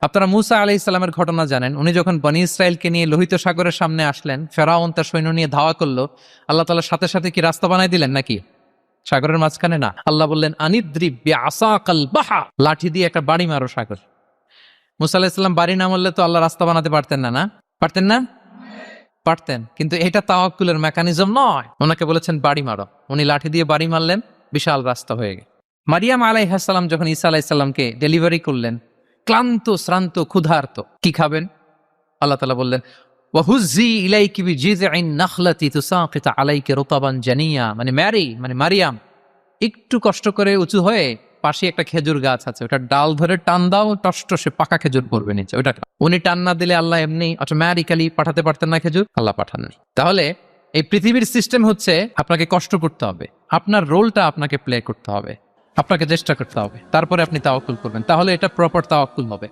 আপনারা মুসা আলাইহিস সালামের ঘটনা জানেন। উনি যখন বনি ইসরায়েলকে নিয়ে লোহিত সাগরের সামনে আসলেন, ফেরাউন তার সৈন্য নিয়ে ধাওয়া করলো, আল্লাহ তাআলা সাথে সাথে কি রাস্তা বানাই দিলেন নাকি? সাগরের মাঝখানে না, আল্লাহ বললেন আনিদ্রিব বিআসাকাল বাহা, লাঠি দিয়ে একটা বাড়ি মারো সাগর। মুসা আলাইহিস সালাম বাড়ি না মারলে তো আল্লাহ রাস্তা বানাতে পারতেন না, না পারতেন না? পারতেন, কিন্তু এটা তাওয়াক্কুলের মেকানিজম নয়। ওনাকে বলেছেন বাড়ি মারো, উনি লাঠি দিয়ে বাড়ি মারলেন, বিশাল রাস্তা হয়ে গেল। মারিয়াম আলাইহিস সালাম যখন ঈসা আলাইহিস সালামকে ডেলিভারি করলেন, ক্লান্ত শ্রান্ত ক্ষুধার্ত, কি খাবেন? আল্লাহ তাআলা বললেন ওয়াহুজ্জি ইলাইকি বিজিযইন নাখলাতি তুসাকিত আলাইকি রুতাবান জানিয়া, মানে ম্যারি মানে মারিয়াম, একটু কষ্ট করে উঁচু হয়ে পাশে একটা খেজুর গাছ আছে, ওটা ডাল ধরে টান দাও, টসটসে পাকা খেজুর পড়বে নিচে, ওটা উনি টান না দিলে আল্লাহ এমনি অটোমেটিক্যালি পাঠাতে পারতেন না খেজুর? আল্লাহ পাঠানোর। তাহলে এই পৃথিবীর সিস্টেম হচ্ছে আপনাকে কষ্ট করতে হবে, আপনার রোলটা আপনাকে প্লে করতে হবে, আপনাকে চেষ্টা করতে হবে, তারপরে আপনি তাওয়াক্কুল করবেন, তাহলে এটা প্রপার তাওয়াক্কুল হবে।